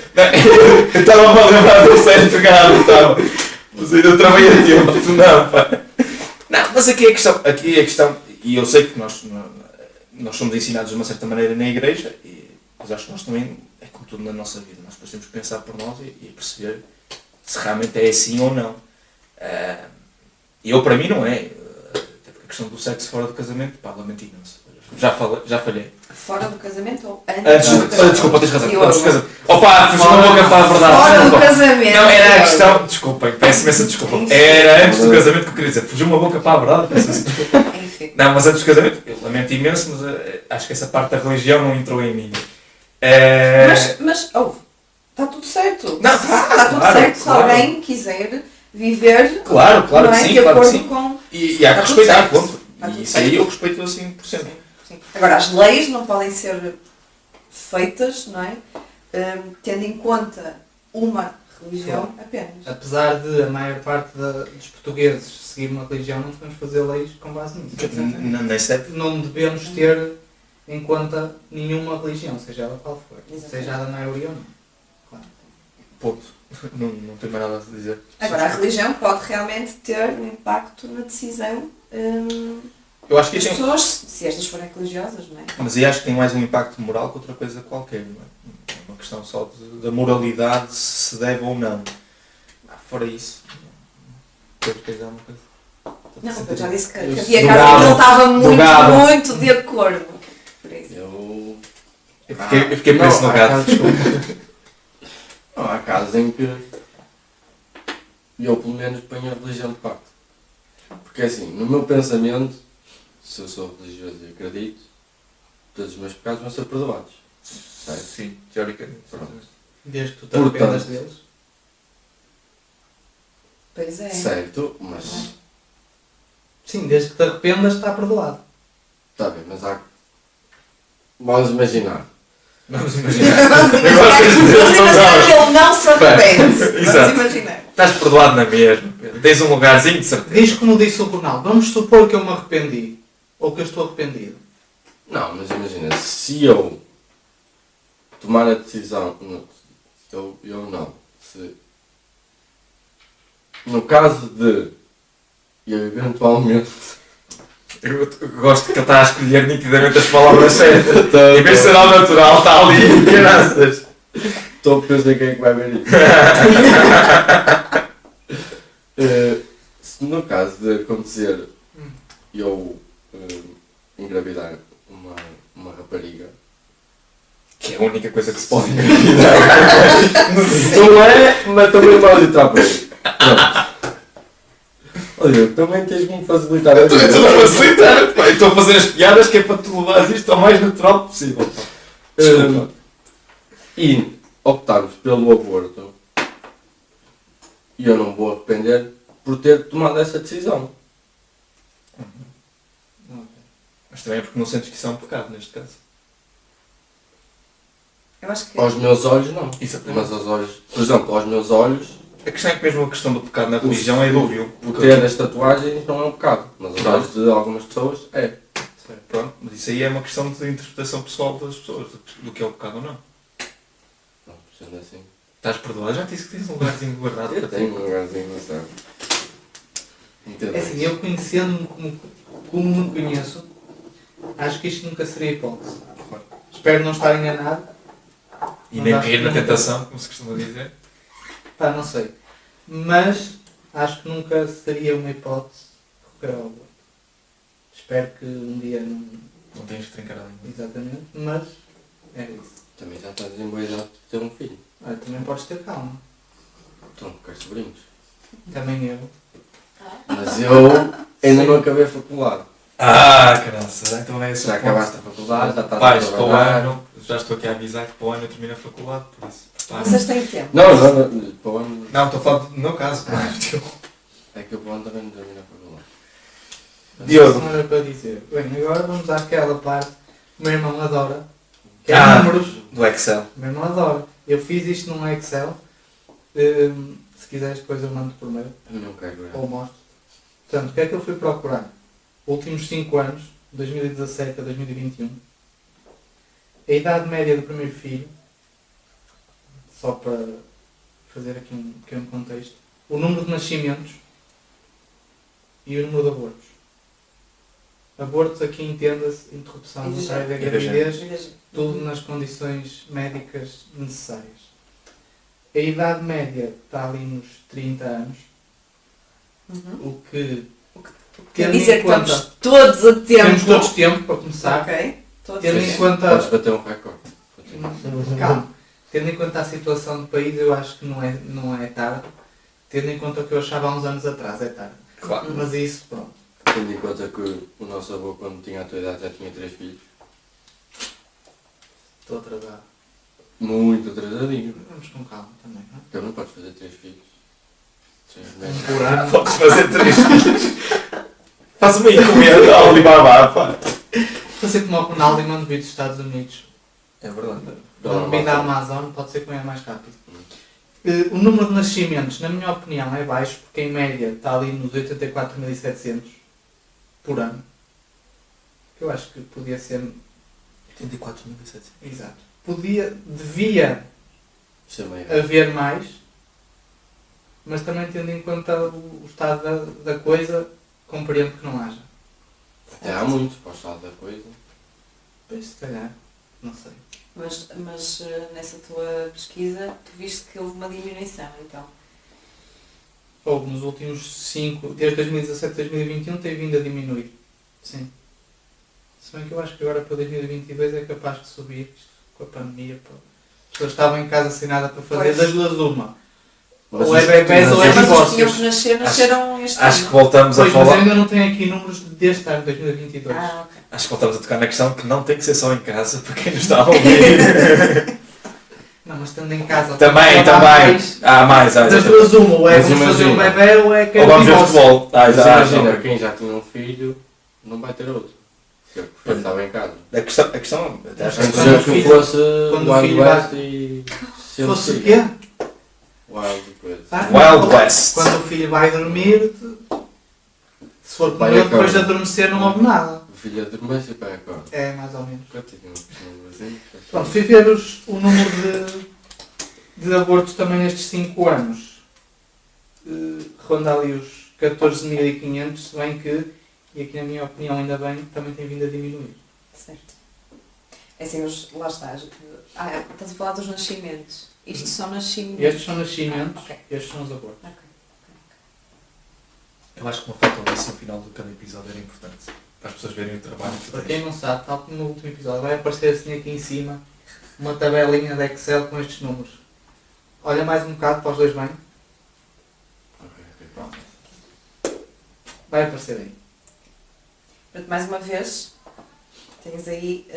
Eu estava-me a lembrar do certo gado, estava. Mas ainda trabalhei a tempo, tu não, pá. Não, mas aqui a questão, e eu sei que nós somos ensinados de uma certa maneira na igreja, mas acho que nós também, é como tudo na nossa vida, nós depois temos que pensar por nós e perceber se realmente é assim ou não. E eu, para mim, não é. Até porque a questão do sexo fora do casamento, pá, lamento imenso. Já falhei. Fora do casamento ou antes do casamento? Desculpa, tens razão. Eu Antes do amo. casamento. Opa, fugiu uma boca para a verdade. Fora do Desculpa. casamento. Não, era a questão. Desculpem, peço imensa desculpa. Era antes do casamento que eu queria dizer. Fugiu uma boca para a verdade, peço imensa desculpa. Enfim. Não, mas antes do casamento, eu lamento imenso, mas acho que essa parte da religião não entrou em mim. Mas ouve, está tudo certo. Não, Está tudo claro, certo. Se claro. alguém quiser viver Claro não que é, sim, de claro que acordo sim. com. E há que Está tudo respeitar, certo. ponto. Está tudo E isso certo. aí eu respeito a 100%. Sim. Agora, as leis não podem ser feitas, não é? Tendo em conta uma religião apenas. Apesar de a maior parte dos portugueses seguir uma religião, não podemos fazer leis com base nisso. Nem serve. Não devemos ter em conta nenhuma religião, seja ela qual for. Exatamente. Seja a da maioria ou não. Claro. Ponto. Não tenho mais nada a dizer. Agora, a religião pode realmente ter um impacto na decisão Eu acho que das isso pessoas, se estas forem religiosas, não é? Mas aí acho que tem mais um impacto moral que outra coisa qualquer, não é? É uma questão só da moralidade, se deve ou não. Fora isso, Pedro, queres dizer alguma coisa? Não, eu já disse que Eu havia do casos gado. que ele estava Do gado. muito de acordo. Por isso. Eu Eu fiquei preso no há gato. casos- Não, há casos em que eu pelo menos ponho a religião de parte. Porque assim, no meu pensamento, se eu sou religioso e acredito, todos os meus pecados vão ser perdoados. Certo? Sim, teoricamente. Pronto. Desde que tu te Portanto. arrependas deles. Pois é. Certo, mas Sim, desde que te arrependas está perdoado. está bem, mas há. Vamos imaginar. Vamos imaginar. Vamos imaginar que ele não se arrepende. Exato. Vamos imaginar. Estás perdoado na mesma, Pedro. Tens um lugarzinho de certeza. Diz como disse o Ronaldo, vamos supor que eu me arrependi. Ou que eu estou arrependido. Não, mas imagina, se eu tomar a decisão. Eu não. Se, no caso de eu eventualmente. Eu gosto que ele está a escolher nitidamente as palavras certas. Em vez de ser ao natural, está ali. Graças. Estou a pensar quem é que vai ver isso. Se no caso de acontecer eu engravidar uma rapariga, Que é a única coisa que se pode engravidar. não é, mas também pode entrar por aí. Pronto. Olha, também tens de me facilitar a Estou vida. a facilitar. Pá. Estou a fazer as piadas que é para tu levares isto ao mais natural possível. Pá. Desculpa. E optarmos pelo aborto, e eu não vou arrepender por ter tomado essa decisão. Mas também é porque não sentes que isso é um pecado, neste caso. Eu acho que. Aos meus olhos não. Exatamente. Mas aos olhos, por exemplo, aos meus olhos, A questão é que mesmo a questão do pecado na religião é dúbio. o ter as tatuagens não é um pecado, mas aos olhos de algumas pessoas é. Pronto, mas isso aí é uma questão de interpretação pessoal das pessoas, do que é o pecado ou não. Não, sendo assim. Estás perdoado? Já disse que tens um lugarzinho guardado Eu para ti. tenho um lugarzinho no céu. É assim, eu conhecendo-me como me conheço, acho que isto nunca seria hipótese. Espero não estar enganado. E Mas nem acho cair que na nunca- tentação, como se costuma dizer. Pá, não sei. Mas acho que nunca seria uma hipótese recorrer ao aborto. Espero que um dia não. Não tens que trincar a língua. Exatamente, mas é isso. Também já estás em boa idade de ter um filho. Olha, também podes ter calma. Então, queres sobrinhos. Também eu. Mas eu ainda não acabei a faculdade. Ah, caramba, então é esse Já o ponto. acabaste a faculdade, já estás Pais, a para o trabalhar. ano, já estou aqui a avisar que para o ano eu termino a faculdade, por isso. prepara-me. Vocês têm tempo. Não, para o ano. Não, estou a falar do meu caso. É que eu para o ano também não termino a faculdade. Mas Diogo. isso não era para dizer. Bem, agora vamos àquela parte que o meu irmão adora. Que é Ah. números. Do Excel. O meu irmão adora. Eu fiz isto num Excel. Se quiseres depois eu mando por mail. Eu não quero ver. Ou mostro. Portanto, o que é que eu fui procurar? Últimos 5 anos, 2017 a 2021. A idade média do primeiro filho, só para fazer aqui um pequeno contexto, o número de nascimentos e o número de abortos. Abortos aqui entenda-se interrupção voluntária da gravidez, tudo nas condições médicas necessárias. A idade média está ali nos 30 anos, Uhum. o que Quer tendo dizer em que conta- estamos todos a tempo. temos todos tempo para começar, Ok. Todos tendo a em tempo. conta, Podes bater um recorde. calma, tendo em conta a situação do país, eu acho que não é tarde, tendo em conta o que eu achava há uns anos atrás, é tarde. Claro. Mas isso, pronto. Tendo em conta que o nosso avô, quando tinha a tua idade, já tinha 3 filhos. Estou atrasado. Muito atrasadinho. Vamos com calma também, não é? Então não podes fazer 3 filhos. Sim, Um por ano. Podes fazer 3 filhos. Faz uma encomenda ao Alibaba, pá. Fazer como o Ronaldo e mando vir dos Estados Unidos. É verdade. Quando vir da Amazon, pode ser que venha mais rápido. O número de nascimentos, na minha opinião, é baixo, porque em média está ali nos 84.700 por ano. Eu acho que podia ser. 84.700. Exato. Devia Isso é meio. haver mais, mas também tendo em conta o estado da coisa, compreendo que não haja. Até há muitos para o estado da coisa. Pois, se calhar, não sei. Mas nessa tua pesquisa, tu viste que houve uma diminuição, então. Houve nos últimos 5, desde 2017 a 2021, tem vindo a diminuir. Sim. Se bem que eu acho que agora para 2022 é capaz de subir, isto com a pandemia. Pô. As pessoas estavam em casa sem nada para fazer, Pois. das duas uma. Mas Ou é isso- bebés ou é Mas os que divórcios. tinham que nascer, nasceram este Acho que ano. voltamos a Pois, mas eu falar. ainda não tenho aqui números deste ano, 2022. Ah, ok. Acho que voltamos a tocar na questão que não tem que ser só em casa, para quem nos está a ouvir. Não, mas estando em casa... Também, há também. mais. Há mais, Das duas uma, ou é Mas vamos fazer um imagina. bebê ou é que é Ou vamos ver divórcio. futebol. Ah, Mas exato. imagina, quem já tinha um filho, não vai ter outro. Se o filho estava em casa. A questão até acho que Quando Antes o que filho- fosse quando o Wild filho West e... Se fosse o quê? Wild coisa. Ah, Wild West. Quando o filho vai dormir, se for Vai comer, à depois de cama. adormecer não houve nada. O filho adormece e vai a cor. É, mais ou menos. Continua assim. Pronto, fui ver o número de abortos também nestes 5 anos. Ronda ali os 14.500, se bem que, e aqui na minha opinião ainda bem, também tem vindo a diminuir. Certo. É assim, lá está. Estás a falar dos nascimentos. Isto são nascimentos. Estes são nascimentos, Ok. estes são os abortos. Ok. Eu acho que uma foto disso no final de cada episódio era importante. Para as pessoas verem o trabalho que tu Para tens. quem não sabe, tal como no último episódio, vai aparecer assim aqui em cima uma tabelinha de Excel com estes números. Olha mais um bocado para os dois bem. Pronto. Vai aparecer aí. Portanto, mais uma vez, tens aí,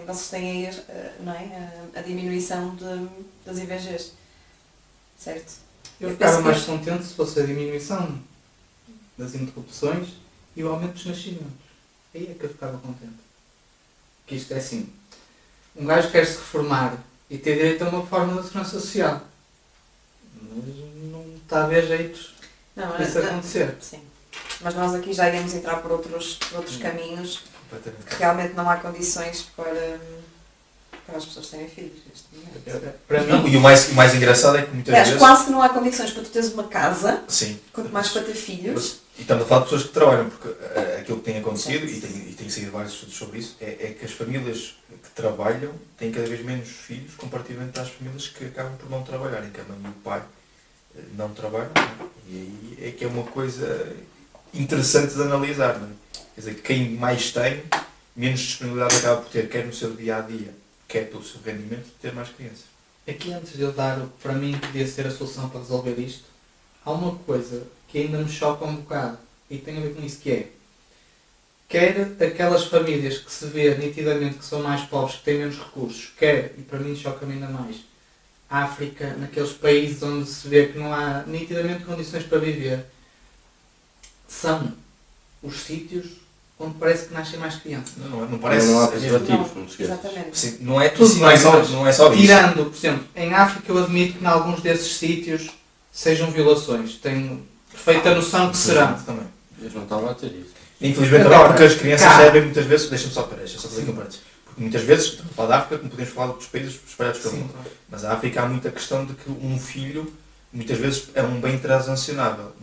vocês têm aí não é? A diminuição das IVGs. Certo? Eu Eu ficava penso que mais este- contente se fosse a diminuição das interrupções e o aumento dos nascimentos. Aí é que eu ficava contente. Que isto é assim. Um gajo quer se reformar e ter direito a uma forma de segurança social. Mas não está a haver jeitos Não, disso acontecer. sim. Mas nós aqui já iremos entrar por outros caminhos Completamente. que realmente não há condições para as pessoas terem filhos neste momento. Para Não, mim, e o mais engraçado é que muitas Aliás, vezes. quase que não há condições para tu teres uma casa, Sim. quanto mais para ter filhos. E estamos a falar de pessoas que trabalham, porque aquilo que tem acontecido, e tem saído vários estudos sobre isso, é que as famílias que trabalham têm cada vez menos filhos comparativamente às famílias que acabam por não trabalhar, em que a mãe e o pai não trabalham. Não é? E aí é que é uma coisa interessante de analisar. Não é? Quer dizer, quem mais tem, menos disponibilidade acaba por ter, quer no seu dia-a-dia, quer pelo seu rendimento, de ter mais crianças. aqui antes de eu dar o que para mim podia ser a solução para resolver isto, há uma coisa que ainda me choca um bocado e tem a ver com isso, que é quer aquelas famílias que se vê nitidamente que são mais pobres, que têm menos recursos, quer, e para mim choca-me ainda mais, África, naqueles países onde se vê que não há nitidamente condições para viver, são os sítios onde parece que nascem mais crianças. Não parece. Não há é mesmo. preservativos, não te esqueças. Exatamente. Sim, não é, Tudo sim, não é bem, só, mas não é só isso. Tirando, por exemplo, em África eu admito que em alguns desses sítios sejam violações. Tenho perfeita noção que serão. Também. Eu não estava a ter isso. Infelizmente Agora, também porque as crianças cá. servem muitas vezes, deixa-me só fazer aqui um parênteses, porque muitas vezes, estamos a falar da África, como podemos falar de outros países espalhados pelo Sim, mundo, claro. mas a África há muita questão de que um filho, muitas vezes, é um bem transacionável.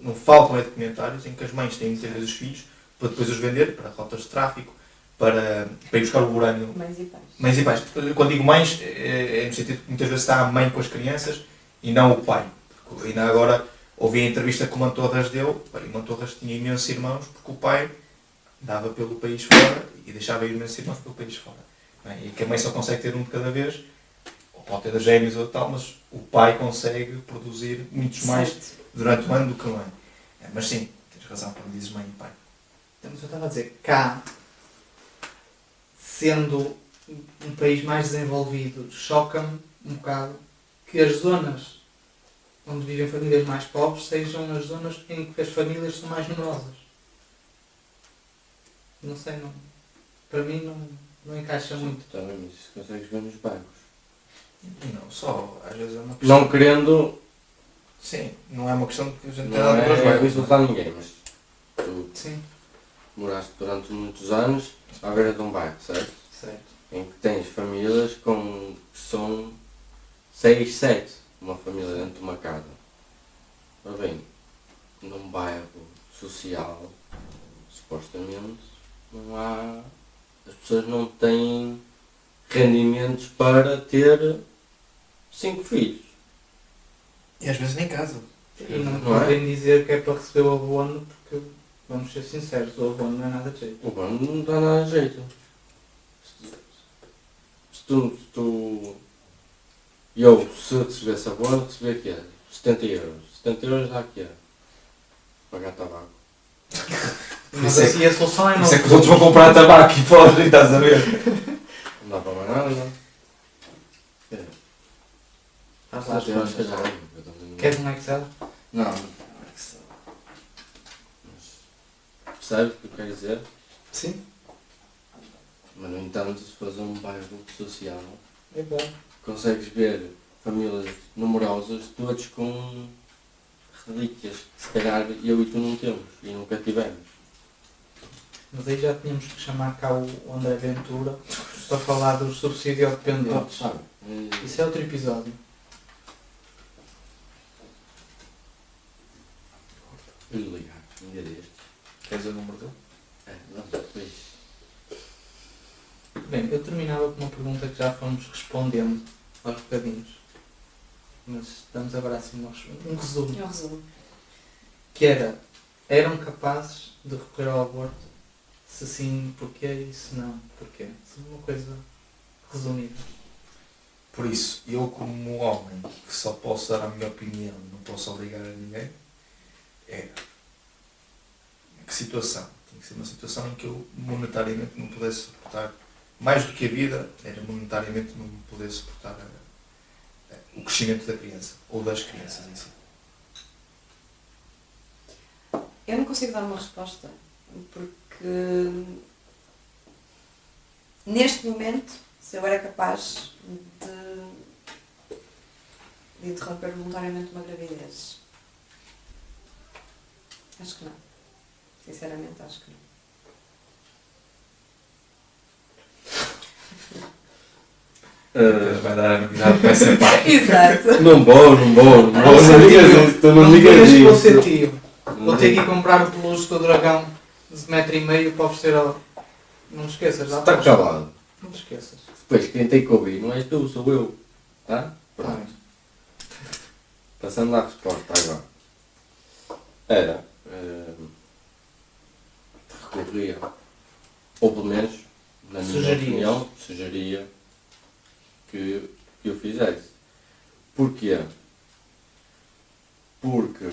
Não faltam documentários em que as mães têm muitas vezes os filhos para depois os vender para rotas de tráfico, para ir buscar o urânio. Mães e pais. Mães e pais. Quando digo mães, é no sentido que muitas vezes está a mãe com as crianças e não o pai. Porque ainda agora ouvi a entrevista que o Mantorras deu, e o Mantorras tinha imensos irmãos porque o pai dava pelo país fora e deixava ir imensos irmãos pelo país fora. Não é? E que a mãe só consegue ter um de cada vez, ou pode ter gêmeos ou tal, mas o pai consegue produzir muitos mais Certo. durante o ano do que a mãe. Mas sim, tens razão quando dizes mãe e pai. Então, eu estava a dizer, cá, sendo um país mais desenvolvido, choca-me um bocado que as zonas onde vivem famílias mais pobres sejam as zonas em que as famílias são mais numerosas. Não sei, não, para mim não encaixa muito. Está bem, mas isso consegues ver nos bairros. E não só, às vezes é uma questão. Não querendo, Sim, não é uma questão de que a gente não tem nada para os é bairros. insultar ninguém, mas tu Sim, moraste durante muitos anos à beira de um bairro, certo? certo. Em que tens famílias que são 6, 7, uma família dentro de uma casa. Ora bem, num bairro social, supostamente, não há. As pessoas não têm rendimentos para ter 5 filhos. E às vezes nem casa. E não Não é? podem dizer que é para receber o abono, porque, vamos ser sinceros, o abono não é nada de jeito. O banco não dá nada de jeito. Se recebesse abono, recebia aqui 70 euros. 70 euros dá aqui pagar tabaco. Mas Isso é assim a solução é Por não. isso é que os outros vão comprar tabaco e podem, estás a ver? Não dá para mais nada, não. Estás lá a 70 euros que responder. já é. Eu também não- Queres um Excel? Não, não. Mas percebes o que eu quero dizer? Sim. Mas no entanto, se fores a um bairro social, É bom. consegues ver famílias numerosas, todos com relíquias que se calhar eu e tu não temos e nunca tivemos. Mas aí já tínhamos que chamar cá o André Ventura para falar dos subsídio-dependentes. Sabe? Isso é outro episódio. Eu lhe ligar, um dia destes. Queres o número dele? É, não, depois. Bem, eu terminava com uma pergunta que já fomos respondendo aos bocadinhos. Mas damos agora assim um resumo. É um resumo. Que eram capazes de recorrer ao aborto? Se sim, porquê? E se não, porquê? Se uma coisa resumida. Por isso, eu como homem, que só posso dar a minha opinião, não posso obrigar a ninguém, que situação? Tem que ser uma situação em que eu monetariamente não pudesse suportar, mais do que a vida, era monetariamente não pudesse suportar o crescimento da criança, ou das crianças em si. Eu não consigo dar uma resposta, porque neste momento, se eu era capaz de interromper voluntariamente uma gravidez, acho que não. Sinceramente, acho que não. Vai dar a novidade que vai ser pai. Exato. Não vou. Não digas isso, tu não digas que vou ser isso. tio. Vou ter que ir comprar o peluche do dragão de 1,5 m para oferecer ao... Não te esqueças, já Está calado. Não te esqueças. Depois, quem tem que ouvir não és tu, sou eu. Tá? Tá Pronto. bem. Passando à resposta agora. Era. Recorria. Ou pelo menos, na minha Sugerias. opinião, sugeria que eu fizesse. Porquê? Porque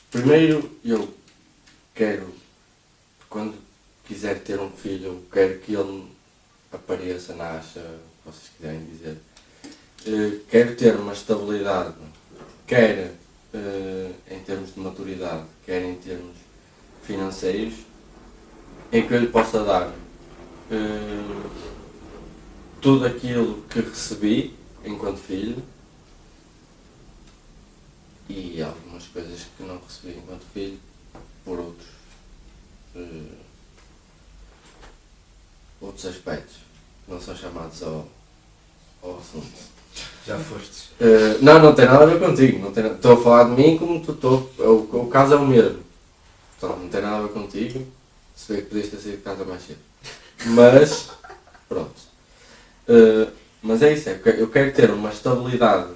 primeiro eu quero, quando quiser ter um filho, eu quero que ele apareça, nasça, o que vocês quiserem dizer. Quero ter uma estabilidade, quer em termos de maturidade, quer em termos financeiros, em que eu lhe possa dar tudo aquilo que recebi enquanto filho e algumas coisas que não recebi enquanto filho por outros aspectos que não são chamados ao assunto. Já fostes. Não tem nada a ver contigo. Não tem, estou a falar de mim como tu estou. O caso é o mesmo. Portanto, não tem nada a ver contigo. Se vê que podias ter saído de casa mais cedo. Mas, pronto. Mas é isso. Eu quero ter uma estabilidade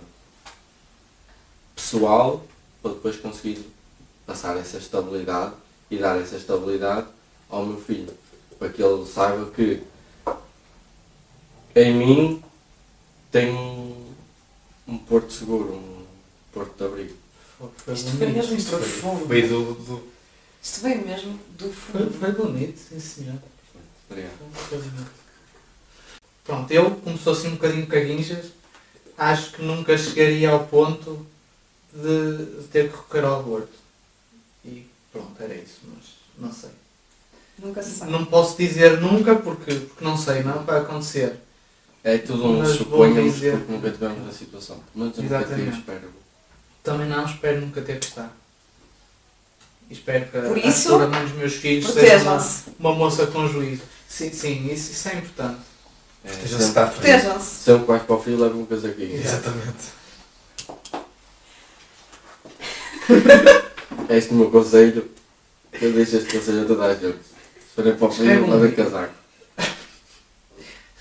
pessoal para depois conseguir passar essa estabilidade e dar essa estabilidade ao meu filho. Para que ele saiba que em mim tem um porto seguro, um porto de abrigo. Isto foi mesmo Isto foi- profundo. Veio do... Isto veio mesmo do fundo. Foi bonito, sim senhor. Obrigado. Foi bonito. Pronto, eu, como sou assim um bocadinho caguinjas, acho que nunca chegaria ao ponto de ter que recorrer ao aborto. E pronto, era isso, mas não sei. Nunca se sabe. Não posso dizer nunca porque não sei, não vai acontecer. É tudo um Mas vou suponhamos dizer- porque nunca tivemos a situação. Mas eu nunca tive, Exatamente. espero. Também não espero nunca ter que estar. E espero que Por a isso, futura mãe dos meus filhos seja Protejam-se. uma moça com juízo. Sim, sim, isso é importante. É, Estejam-se sempre, está à frente. Protejam-se. sempre que vais para o fio leva um casaquinho. Exatamente. Este é o meu conselho. Eu deixo este conselho a toda a gente. Se forem para o fio, Escreve um levem livro. casaco.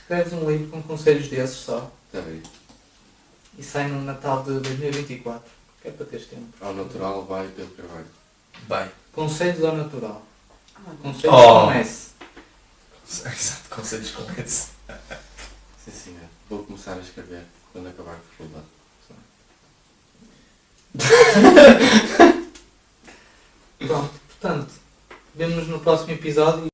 Escreves um livro com conselhos desses só Está bem. e sai no Natal de 2024. Que é para teres tempo. Ao natural vai pelo carvalho. Vai. Conselhos ao natural. Ah, Conselhos Oh. com S. Exato, conselhos com esse. Sim, senhor. Vou começar a escrever quando acabar a faculdade. Pronto, portanto, vemo-nos no próximo episódio.